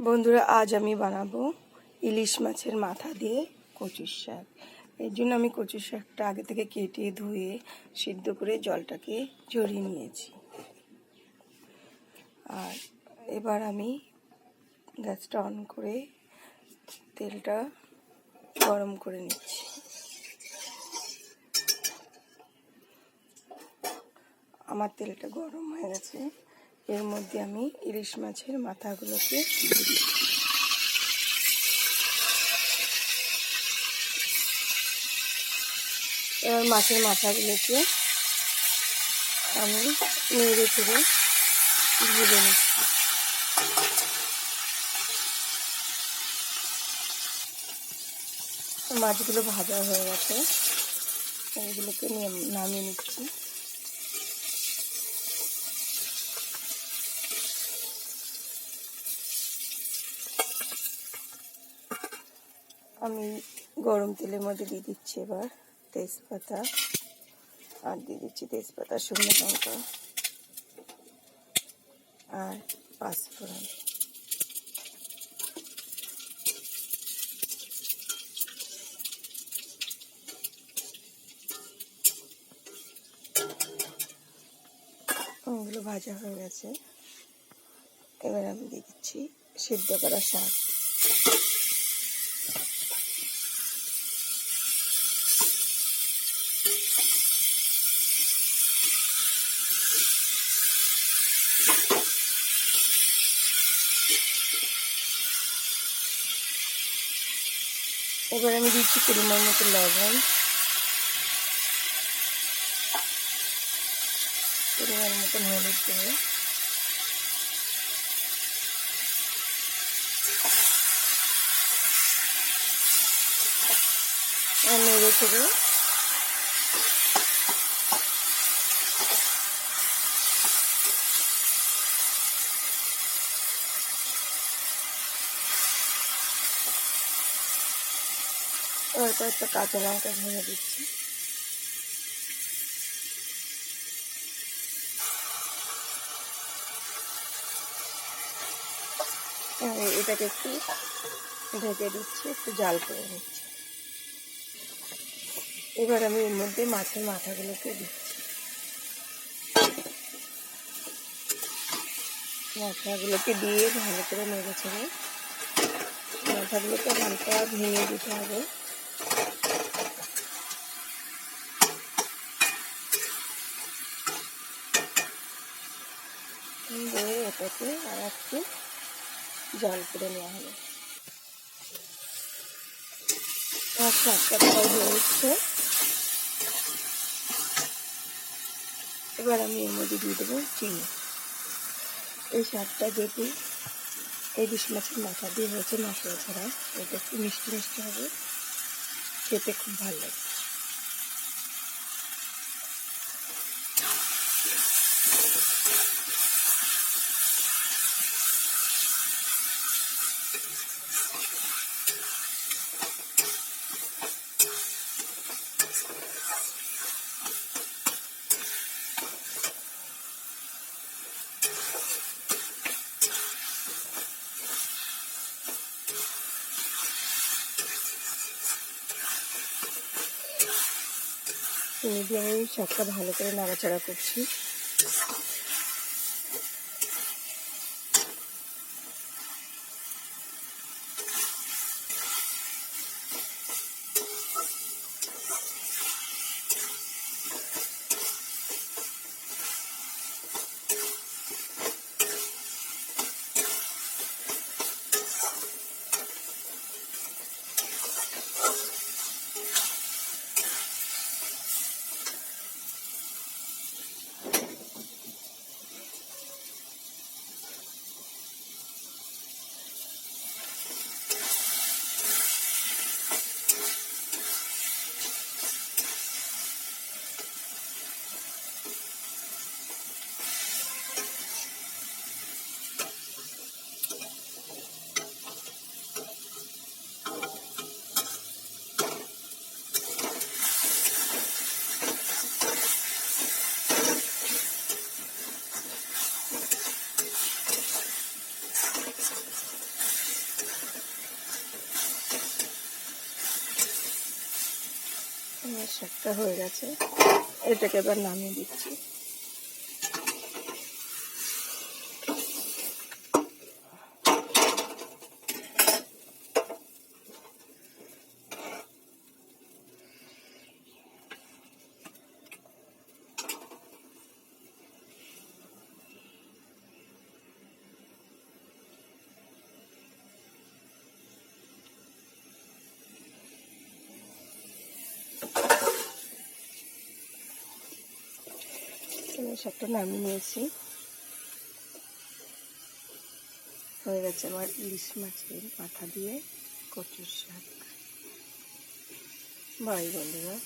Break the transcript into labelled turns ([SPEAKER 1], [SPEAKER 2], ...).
[SPEAKER 1] বন্ধুরা, আজ আমি বানাবো ইলিশ মাছের মাথা দিয়ে কচুর শাক। এর জন্য আমি কচুর শাকটা আগে থেকে কেটে ধুয়ে সিদ্ধ করে জলটাকে ঝরিয়ে নিয়েছি। আর এবার আমি গ্যাসটা অন করে তেলটা গরম করে নিচ্ছি। আমার তেলটা গরম হয়ে গেছে। এর মধ্যে আমি ইলিশ মাছের মাথাগুলোকে দিয়ে দিচ্ছি। এবার মাছের মাথাগুলোকে আমি নেড়ে চেড়ে ভেজে নিচ্ছি। মাছগুলো ভাজা হয়ে গেছে, এগুলোকে নামিয়ে নিচ্ছি। আমি গরম তেলের মধ্যে দিয়ে দিচ্ছি এবার তেজপাতা, আর দিয়ে দিচ্ছি তেজপাতা, শুকনো লঙ্কা আর পাঁচফোড়ন। ওগুলো ভাজা হয়ে গেছে। এবার আমি দিয়ে দিচ্ছি সিদ্ধ করা শাক। এবার আমি দিচ্ছি পরিমাণ মতো লবণ, পরিমাণ মতন হলুদ দেবো, নেড়ে চেড়ে এবার কয়েকটা কাঁচা লঙ্কা ভেঙে দিচ্ছি। এটাকে একটু ঢেকে দিচ্ছি, একটু জাল করে নিচ্ছি। এবার আমি এর মধ্যে মাছের মাথাগুলোকে দিচ্ছি। মাথাগুলোকে দিয়ে ভালো করে নেড়ে ছেড়ে মাথাগুলোকে হালকা ভেঙে দিতে হবে। এটাকে আর একটু জল করে নেওয়া হবে। আর শাকটা প্রায় হয়ে উঠছে। এবার আমি এর মধ্যে দিয়ে দেবো চিনি। এই শাকটা যেহেতু ইলিশ মাছের মাথা দিয়ে হয়েছে মশলা ছাড়া, এটা একটু মিষ্টি মিষ্টি হবে, খেতে খুব ভালো লাগে। চিনি দিয়ে আমি শাকটা ভালো করে নাড়াচাড়া করছি। শাকটা হয়ে গেছে, এটাকে এবার নামিয়ে দিচ্ছি। শাকটা নামিয়ে নিয়েছি, হয়ে গেছে আমার ইলিশ মাছের মাথা দিয়ে কচুর শাক। বাই বন্ধুরা।